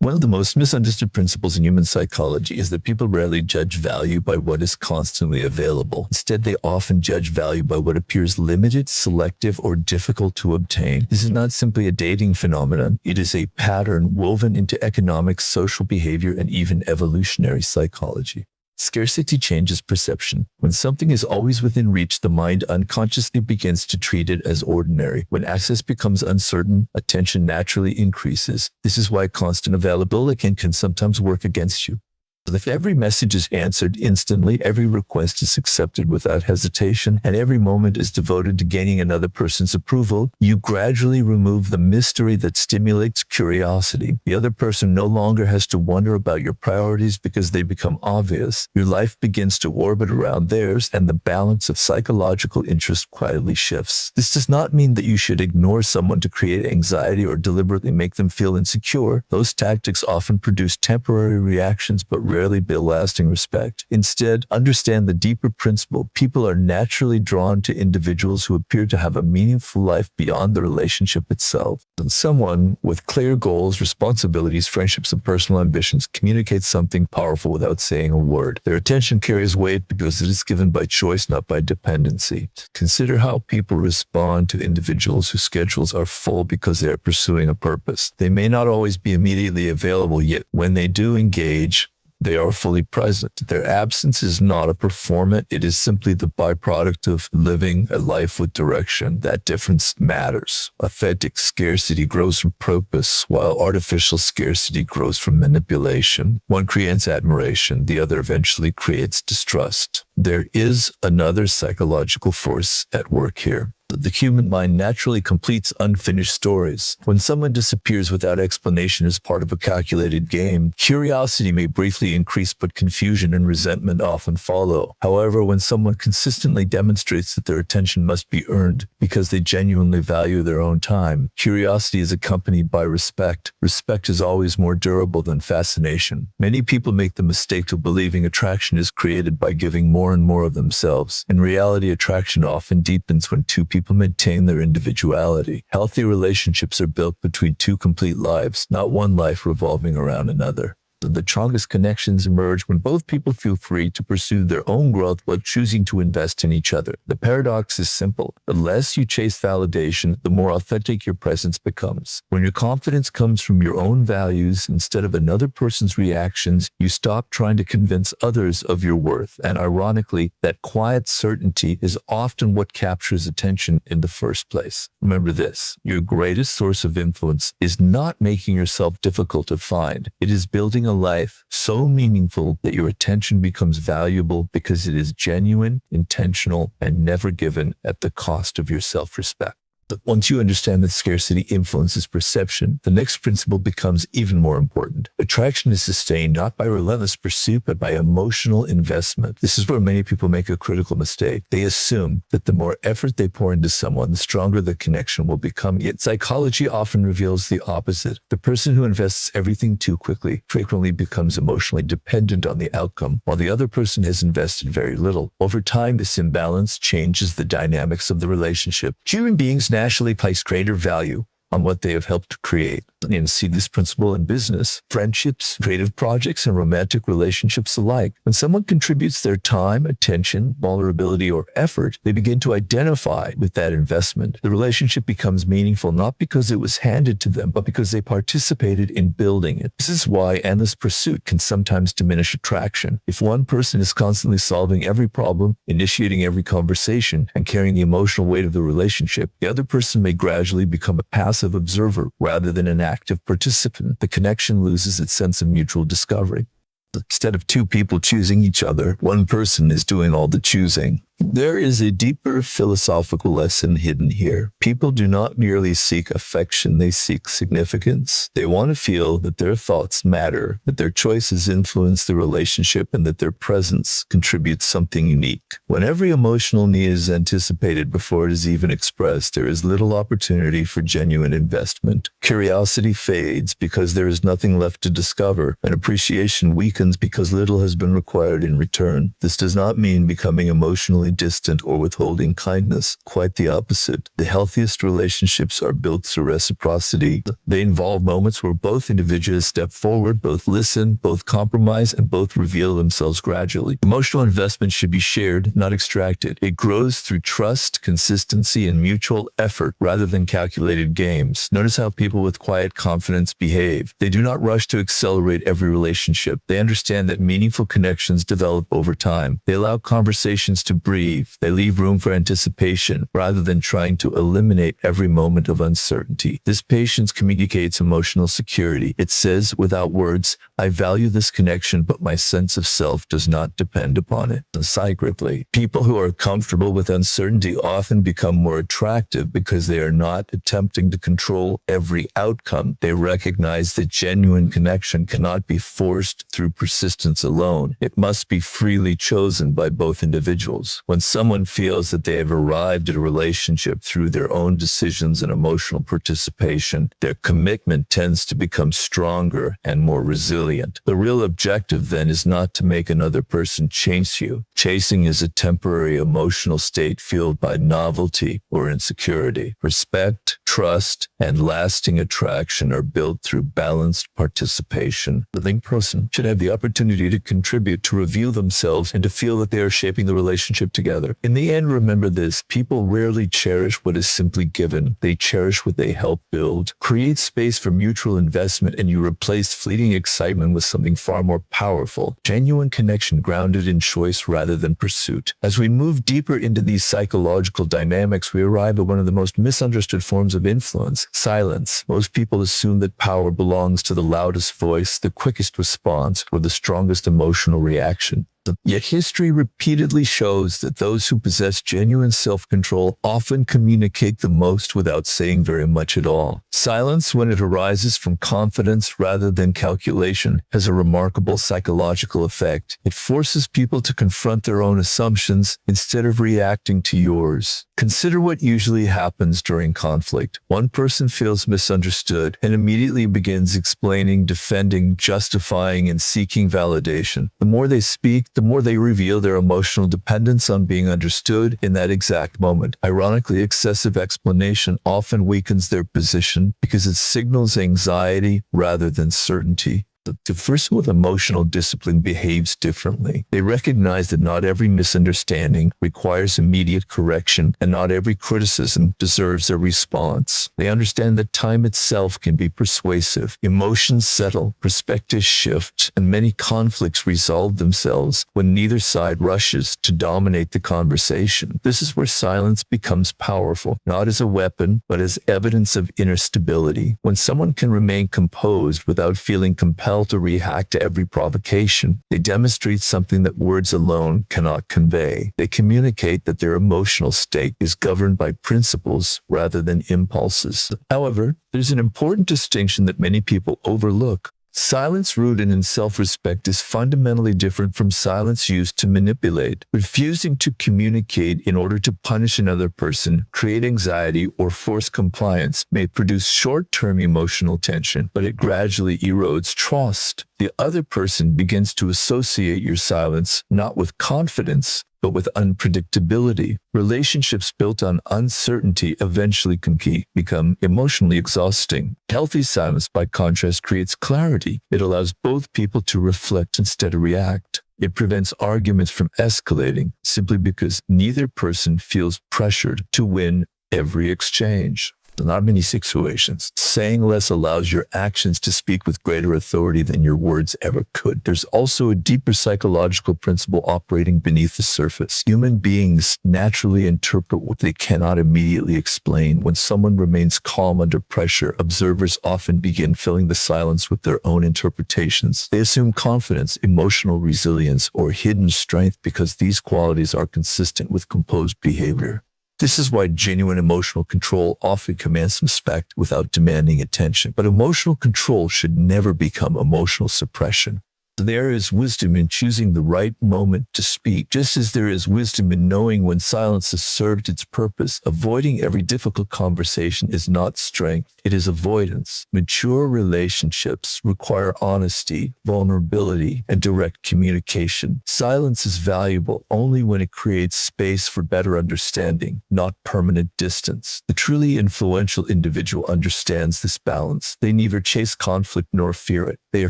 One of the most misunderstood principles in human psychology is that people rarely judge value by what is constantly available. Instead, they often judge value by what appears limited, selective, or difficult to obtain. This is not simply a dating phenomenon. It is a pattern woven into economics, social behavior, and even evolutionary psychology. Scarcity changes perception. When something is always within reach, the mind unconsciously begins to treat it as ordinary. When access becomes uncertain, attention naturally increases. This is why constant availability can sometimes work against you. If every message is answered instantly, every request is accepted without hesitation, and every moment is devoted to gaining another person's approval, you gradually remove the mystery that stimulates curiosity. The other person no longer has to wonder about your priorities because they become obvious. Your life begins to orbit around theirs, and the balance of psychological interest quietly shifts. This does not mean that you should ignore someone to create anxiety or deliberately make them feel insecure. Those tactics often produce temporary reactions, but rarely build lasting respect. Instead, understand the deeper principle. People are naturally drawn to individuals who appear to have a meaningful life beyond the relationship itself. And someone with clear goals, responsibilities, friendships, and personal ambitions communicates something powerful without saying a word. Their attention carries weight because it is given by choice, not by dependency. Consider how people respond to individuals whose schedules are full because they are pursuing a purpose. They may not always be immediately available, yet when they do engage, they are fully present. Their absence is not a performance. It is simply the byproduct of living a life with direction. That difference matters. Authentic scarcity grows from purpose, while artificial scarcity grows from manipulation. One creates admiration, the other eventually creates distrust. There is another psychological force at work here. The human mind naturally completes unfinished stories. When someone disappears without explanation as part of a calculated game, curiosity may briefly increase, but confusion and resentment often follow. However, when someone consistently demonstrates that their attention must be earned because they genuinely value their own time, curiosity is accompanied by respect. Respect is always more durable than fascination. Many people make the mistake of believing attraction is created by giving more and more of themselves. In reality, attraction often deepens when two people maintain their individuality. Healthy relationships are built between two complete lives, not one life revolving around another. The strongest connections emerge when both people feel free to pursue their own growth while choosing to invest in each other. The paradox is simple. The less you chase validation, the more authentic your presence becomes. When your confidence comes from your own values instead of another person's reactions, you stop trying to convince others of your worth. And ironically, that quiet certainty is often what captures attention in the first place. Remember this: your greatest source of influence is not making yourself difficult to find. It is building a life so meaningful that your attention becomes valuable because it is genuine, intentional, and never given at the cost of your self-respect. But once you understand that scarcity influences perception, the next principle becomes even more important. Attraction is sustained not by relentless pursuit, but by emotional investment. This is where many people make a critical mistake. They assume that the more effort they pour into someone, the stronger the connection will become. Yet psychology often reveals the opposite. The person who invests everything too quickly frequently becomes emotionally dependent on the outcome, while the other person has invested very little. Over time, this imbalance changes the dynamics of the relationship. Human beings naturally place greater value on what they have helped to create. And see this principle in business, friendships, creative projects, and romantic relationships alike. When someone contributes their time, attention, vulnerability, or effort, they begin to identify with that investment. The relationship becomes meaningful not because it was handed to them, but because they participated in building it. This is why endless pursuit can sometimes diminish attraction. If one person is constantly solving every problem, initiating every conversation, and carrying the emotional weight of the relationship, the other person may gradually become a passive observer rather than an active participant. The connection loses its sense of mutual discovery. Instead of two people choosing each other, one person is doing all the choosing. There is a deeper philosophical lesson hidden here. People do not merely seek affection, they seek significance. They want to feel that their thoughts matter, that their choices influence the relationship, and that their presence contributes something unique. When every emotional need is anticipated before it is even expressed, there is little opportunity for genuine investment. Curiosity fades because there is nothing left to discover, and appreciation weakens because little has been required in return. This does not mean becoming emotionally emotionally distant or withholding kindness. Quite the opposite. The healthiest relationships are built through reciprocity. They involve moments where both individuals step forward, both listen, both compromise, and both reveal themselves gradually. Emotional investment should be shared, not extracted. It grows through trust, consistency, and mutual effort rather than calculated games. Notice how people with quiet confidence behave. They do not rush to accelerate every relationship. They understand that meaningful connections develop over time. They allow conversations to breathe. They leave room for anticipation rather than trying to eliminate every moment of uncertainty. This patience communicates emotional security. It says, without words, I value this connection, but my sense of self does not depend upon it. Psychically, people who are comfortable with uncertainty often become more attractive because they are not attempting to control every outcome. They recognize that genuine connection cannot be forced through persistence alone. It must be freely chosen by both individuals. When someone feels that they have arrived at a relationship through their own decisions and emotional participation, their commitment tends to become stronger and more resilient. The real objective then is not to make another person chase you. Chasing is a temporary emotional state fueled by novelty or insecurity. Respect, trust, and lasting attraction are built through balanced participation. The linked person should have the opportunity to contribute, to reveal themselves, and to feel that they are shaping the relationship together. In the end, remember this: people rarely cherish what is simply given. They cherish what they help build. Create space for mutual investment, and you replace fleeting excitement with something far more powerful. Genuine connection grounded in choice rather than pursuit. As we move deeper into these psychological dynamics, we arrive at one of the most misunderstood forms of influence: silence. Most people assume that power belongs to the loudest voice, the quickest response, or the strongest emotional reaction. Yet history repeatedly shows that those who possess genuine self-control often communicate the most without saying very much at all. Silence, when it arises from confidence rather than calculation, has a remarkable psychological effect. It forces people to confront their own assumptions instead of reacting to yours. Consider what usually happens during conflict. One person feels misunderstood and immediately begins explaining, defending, justifying, and seeking validation. The more they speak, the more they reveal their emotional dependence on being understood in that exact moment. Ironically, excessive explanation often weakens their position because it signals anxiety rather than certainty. The person with emotional discipline behaves differently. They recognize that not every misunderstanding requires immediate correction, and not every criticism deserves a response. They understand that time itself can be persuasive. Emotions settle, perspectives shift, and many conflicts resolve themselves when neither side rushes to dominate the conversation. This is where silence becomes powerful, not as a weapon, but as evidence of inner stability. When someone can remain composed without feeling compelled to react to every provocation, they demonstrate something that words alone cannot convey. They communicate that their emotional state is governed by principles rather than impulses. However, there's an important distinction that many people overlook. Silence rooted in self-respect is fundamentally different from silence used to manipulate. Refusing to communicate in order to punish another person, create anxiety, or force compliance may produce short-term emotional tension, but it gradually erodes trust. The other person begins to associate your silence not with confidence, but with unpredictability. Relationships built on uncertainty eventually can become emotionally exhausting. Healthy silence, by contrast, creates clarity. It allows both people to reflect instead of react. It prevents arguments from escalating simply because neither person feels pressured to win every exchange. In not many situations, saying less allows your actions to speak with greater authority than your words ever could. There's also a deeper psychological principle operating beneath the surface. Human beings naturally interpret what they cannot immediately explain. When someone remains calm under pressure, observers often begin filling the silence with their own interpretations. They assume confidence, emotional resilience, or hidden strength because these qualities are consistent with composed behavior. This is why genuine emotional control often commands respect without demanding attention. But emotional control should never become emotional suppression. There is wisdom in choosing the right moment to speak, just as there is wisdom in knowing when silence has served its purpose. Avoiding every difficult conversation is not strength, it is avoidance. Mature relationships require honesty, vulnerability, and direct communication. Silence is valuable only when it creates space for better understanding, not permanent distance. The truly influential individual understands this balance. They neither chase conflict nor fear it. They are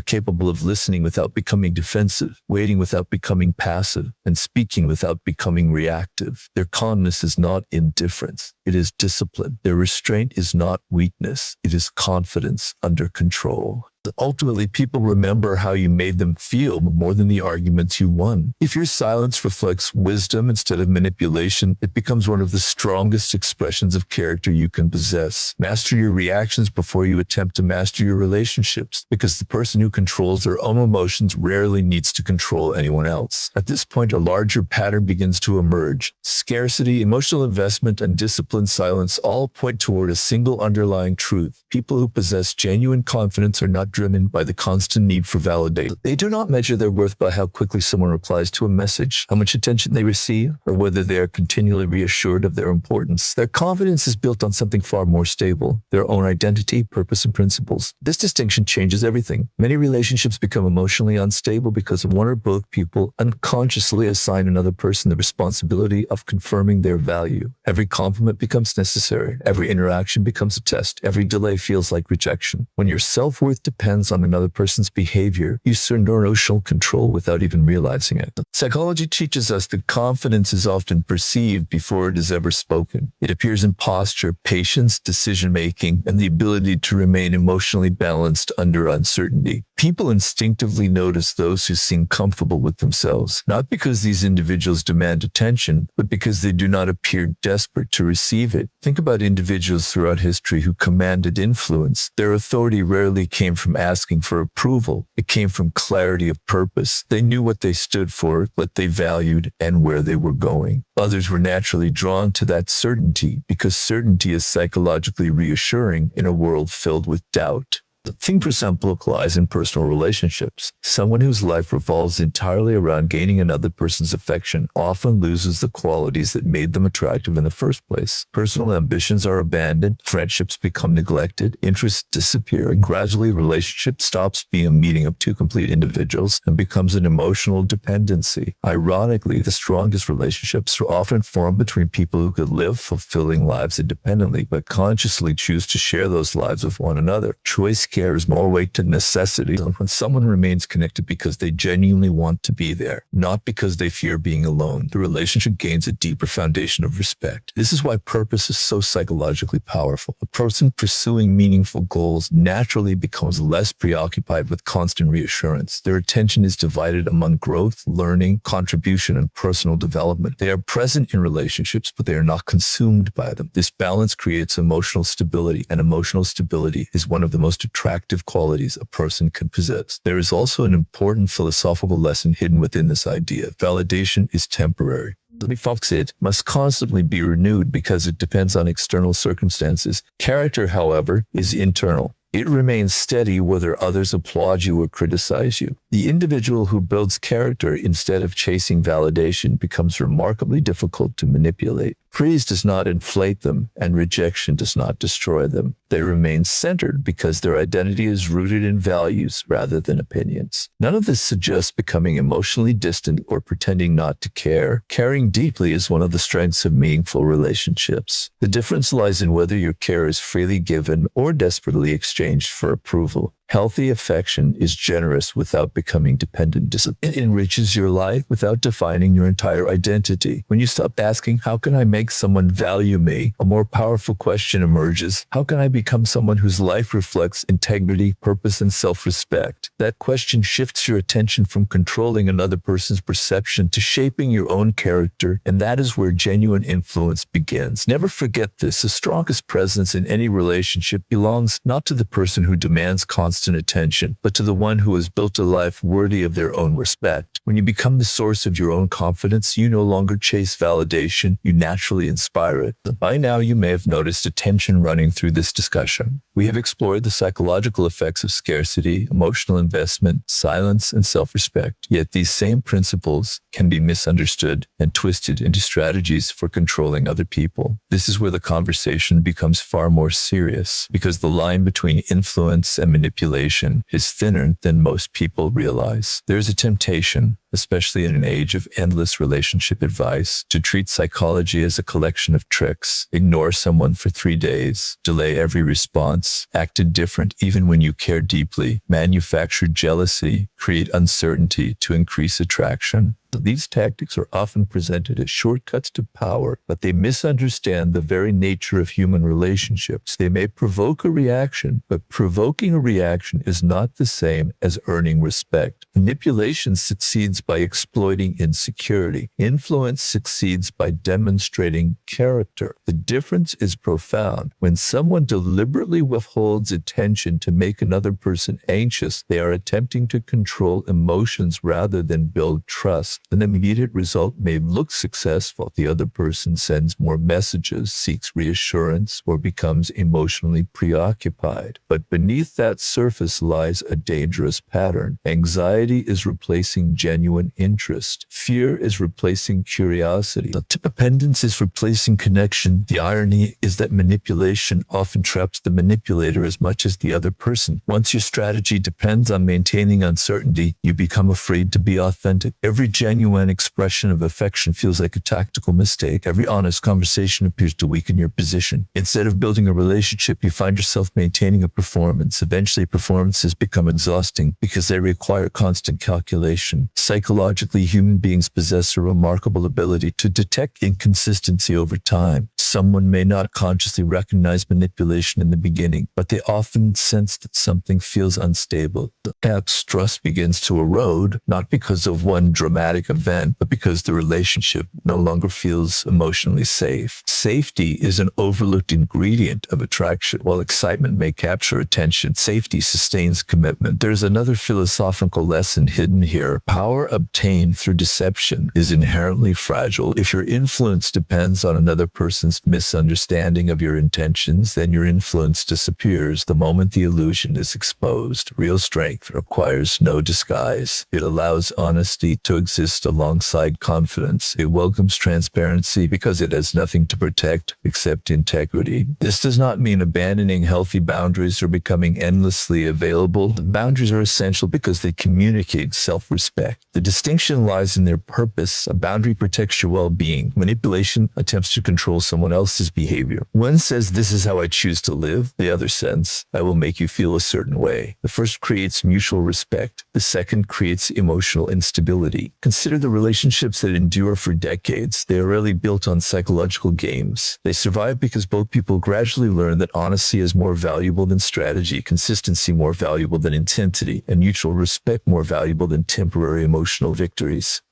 capable of listening without becoming defensive, waiting without becoming passive, and speaking without becoming reactive. Their calmness is not indifference, it is discipline. Their restraint is not weakness, it is confidence under control. Ultimately, people remember how you made them feel more than the arguments you won. If your silence reflects wisdom instead of manipulation, it becomes one of the strongest expressions of character you can possess. Master your reactions before you attempt to master your relationships, because the person who controls their own emotions rarely needs to control anyone else. At this point, a larger pattern begins to emerge. Scarcity, emotional investment, and disciplined silence all point toward a single underlying truth. People who possess genuine confidence are not driven by the constant need for validation. They do not measure their worth by how quickly someone replies to a message, how much attention they receive, or whether they are continually reassured of their importance. Their confidence is built on something far more stable, their own identity, purpose, and principles. This distinction changes everything. Many relationships become emotionally unstable because one or both people unconsciously assign another person the responsibility of confirming their value. Every compliment becomes necessary. Every interaction becomes a test. Every delay feels like rejection. When your self-worth depends on another person's behavior, you surrender emotional control without even realizing it. Psychology teaches us that confidence is often perceived before it is ever spoken. It appears in posture, patience, decision-making, and the ability to remain emotionally balanced under uncertainty. People instinctively notice those who seem comfortable with themselves, not because these individuals demand attention, but because they do not appear desperate to receive it. Think about individuals throughout history who commanded influence. Their authority rarely came from asking for approval. It came from clarity of purpose. They knew what they stood for, what they valued, and where they were going. Others were naturally drawn to that certainty because certainty is psychologically reassuring in a world filled with doubt. The same principle applies in personal relationships. Someone whose life revolves entirely around gaining another person's affection often loses the qualities that made them attractive in the first place. Personal ambitions are abandoned, friendships become neglected, interests disappear, and gradually relationship stops being a meeting of two complete individuals and becomes an emotional dependency. Ironically, the strongest relationships are often formed between people who could live fulfilling lives independently, but consciously choose to share those lives with one another. Choice carries more weight to necessity when someone remains connected because they genuinely want to be there, not because they fear being alone. The relationship gains a deeper foundation of respect. This is why purpose is so psychologically powerful. A person pursuing meaningful goals naturally becomes less preoccupied with constant reassurance. Their attention is divided among growth, learning, contribution, and personal development. They are present in relationships, but they are not consumed by them. This balance creates emotional stability, and emotional stability is one of the most attractive qualities a person can possess. There is also an important philosophical lesson hidden within this idea. Validation is temporary. It must constantly be renewed because it depends on external circumstances. Character, however, is internal. It remains steady whether others applaud you or criticize you. The individual who builds character instead of chasing validation becomes remarkably difficult to manipulate. Praise does not inflate them, and rejection does not destroy them. They remain centered because their identity is rooted in values rather than opinions. None of this suggests becoming emotionally distant or pretending not to care. Caring deeply is one of the strengths of meaningful relationships. The difference lies in whether your care is freely given or desperately exchanged for approval. Healthy affection is generous without becoming dependent. It enriches your life without defining your entire identity. When you stop asking, how can I make someone value me? A more powerful question emerges. How can I become someone whose life reflects integrity, purpose, and self-respect? That question shifts your attention from controlling another person's perception to shaping your own character, and that is where genuine influence begins. Never forget this. The strongest presence in any relationship belongs not to the person who demands constant constant attention, but to the one who has built a life worthy of their own respect. When you become the source of your own confidence, you no longer chase validation, you naturally inspire it. By now, you may have noticed a tension running through this discussion. We have explored the psychological effects of scarcity, emotional investment, silence, and self-respect. Yet these same principles can be misunderstood and twisted into strategies for controlling other people. This is where the conversation becomes far more serious, because the line between influence and manipulation is thinner than most people realize. There's a temptation, especially in an age of endless relationship advice, to treat psychology as a collection of tricks, ignore someone for 3 days, delay every response, act indifferent even when you care deeply, manufacture jealousy, create uncertainty to increase attraction. These tactics are often presented as shortcuts to power, but they misunderstand the very nature of human relationships. They may provoke a reaction, but provoking a reaction is not the same as earning respect. Manipulation succeeds by exploiting insecurity. Influence succeeds by demonstrating character. The difference is profound. When someone deliberately withholds attention to make another person anxious, they are attempting to control emotions rather than build trust. An immediate result may look successful. The other person sends more messages, seeks reassurance, or becomes emotionally preoccupied. But beneath that surface lies a dangerous pattern. Anxiety is replacing genuine interest. Fear is replacing curiosity. Dependence is replacing connection. The irony is that manipulation often traps the manipulator as much as the other person. Once your strategy depends on maintaining uncertainty, you become afraid to be authentic. Every genuine expression of affection feels like a tactical mistake. Every honest conversation appears to weaken your position. Instead of building a relationship, you find yourself maintaining a performance. Eventually, performances become exhausting because they require constant calculation. Psychologically, human beings possess a remarkable ability to detect inconsistency over time. Someone may not consciously recognize manipulation in the beginning, but they often sense that something feels unstable. Perhaps trust begins to erode, not because of one dramatic event, but because the relationship no longer feels emotionally safe. Safety is an overlooked ingredient of attraction. While excitement may capture attention, safety sustains commitment. There's another philosophical lesson hidden here. Power obtained through deception is inherently fragile. If your influence depends on another person's misunderstanding of your intentions, then your influence disappears the moment the illusion is exposed. Real strength requires no disguise. It allows honesty to exist alongside confidence. It welcomes transparency because it has nothing to protect except integrity. This does not mean abandoning healthy boundaries or becoming endlessly available. The boundaries are essential because they communicate self-respect. The distinction lies in their purpose. A boundary protects your well-being. Manipulation attempts to control someone else's behavior. One says, "This is how I choose to live." The other says, "I will make you feel a certain way." The first creates mutual respect. The second creates emotional instability. Consider the relationships that endure for decades. They are rarely built on psychological games. They survive because both people gradually learn that honesty is more valuable than strategy, consistency more valuable than intensity, and mutual respect more valuable than temporary emotional victories.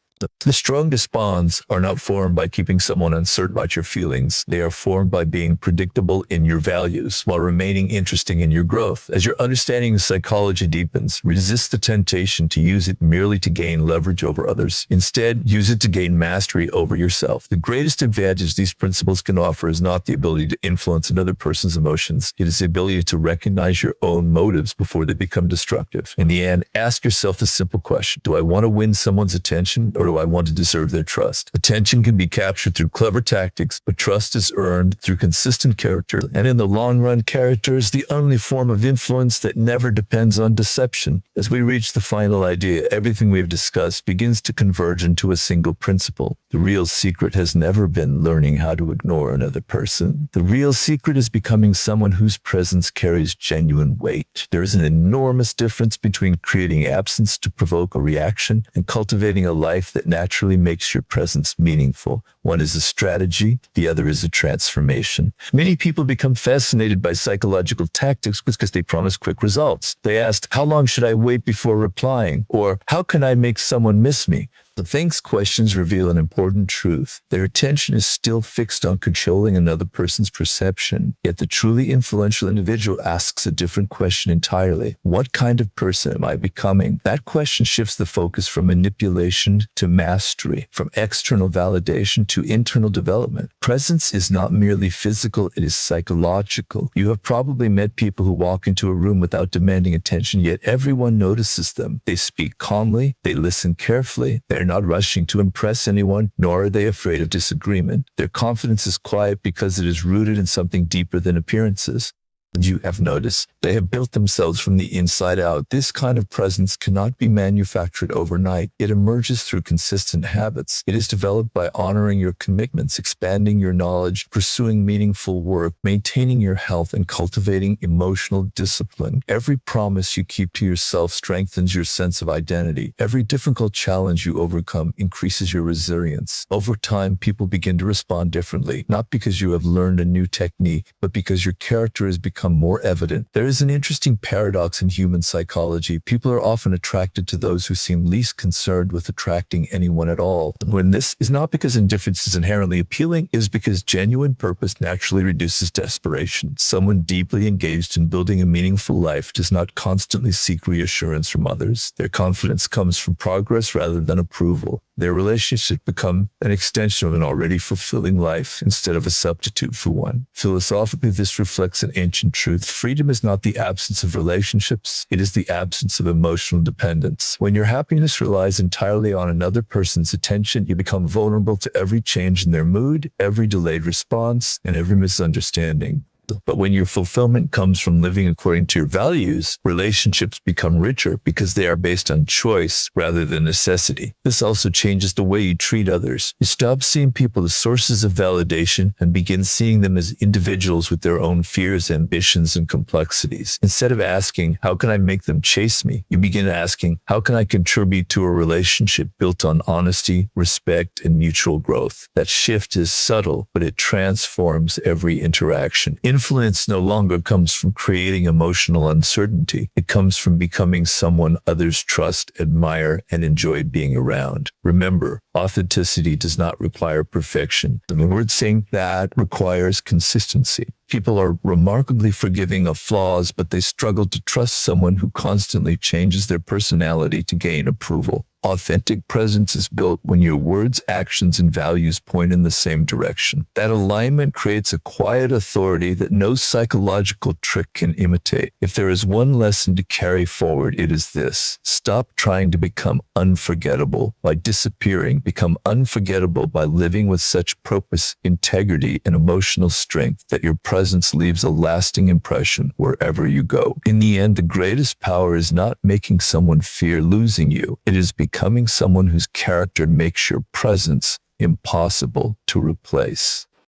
The strongest bonds are not formed by keeping someone uncertain about your feelings. They are formed by being predictable in your values while remaining interesting in your growth. As your understanding of psychology deepens, resist the temptation to use it merely to gain leverage over others. Instead, use it to gain mastery over yourself. The greatest advantage these principles can offer is not the ability to influence another person's emotions. It is the ability to recognize your own motives before they become destructive. In the end, ask yourself the simple question: do I want to win someone's attention, or do I want to deserve their trust? Attention can be captured through clever tactics, but trust is earned through consistent character. And in the long run, character is the only form of influence that never depends on deception. As we reach the final idea, everything we've discussed begins to converge into a single principle. The real secret has never been learning how to ignore another person. The real secret is becoming someone whose presence carries genuine weight. There is an enormous difference between creating absence to provoke a reaction and cultivating a life that naturally makes your presence meaningful. One is a strategy, the other is a transformation. Many people become fascinated by psychological tactics because they promise quick results. They ask, "How long should I wait before replying?" Or, "How can I make someone miss me?" The thanks questions reveal an important truth. Their attention is still fixed on controlling another person's perception, yet the truly influential individual asks a different question entirely. What kind of person am I becoming? That question shifts the focus from manipulation to mastery, from external validation to internal development. Presence is not merely physical, it is psychological. You have probably met people who walk into a room without demanding attention, yet everyone notices them. They speak calmly, they listen carefully, they're not rushing to impress anyone, nor are they afraid of disagreement. Their confidence is quiet because it is rooted in something deeper than appearances. You have noticed they have built themselves from the inside out. This kind of presence cannot be manufactured overnight. It emerges through consistent habits. It is developed by honoring your commitments, expanding your knowledge, pursuing meaningful work, maintaining your health, and cultivating emotional discipline. Every promise you keep to yourself strengthens your sense of identity. Every difficult challenge you overcome increases your resilience. Over time, people begin to respond differently, not because you have learned a new technique, but because your character has become more evident. There is an interesting paradox in human psychology. People are often attracted to those who seem least concerned with attracting anyone at all. When this is not because indifference is inherently appealing, it is because genuine purpose naturally reduces desperation. Someone deeply engaged in building a meaningful life does not constantly seek reassurance from others. Their confidence comes from progress rather than approval. Their relationship become an extension of an already fulfilling life instead of a substitute for one. Philosophically, this reflects an ancient truth. Freedom is not the absence of relationships, it is the absence of emotional dependence. When your happiness relies entirely on another person's attention, you become vulnerable to every change in their mood, every delayed response, and every misunderstanding. But when your fulfillment comes from living according to your values, relationships become richer because they are based on choice rather than necessity. This also changes the way you treat others. You stop seeing people as sources of validation and begin seeing them as individuals with their own fears, ambitions, and complexities. Instead of asking, how can I make them chase me? You begin asking, how can I contribute to a relationship built on honesty, respect, and mutual growth? That shift is subtle, but it transforms every interaction. Influence no longer comes from creating emotional uncertainty. It comes from becoming someone others trust, admire, and enjoy being around. Remember, authenticity does not require perfection. The word saying that requires consistency. People are remarkably forgiving of flaws, but they struggle to trust someone who constantly changes their personality to gain approval. Authentic presence is built when your words, actions, and values point in the same direction. That alignment creates a quiet authority that no psychological trick can imitate. If there is one lesson to carry forward, it is this. Stop trying to become unforgettable by disappearing. Become unforgettable by living with such purpose, integrity, and emotional strength that your presence leaves a lasting impression wherever you go. In the end, the greatest power is not making someone fear losing you. It is becoming someone whose character makes your presence impossible to replace.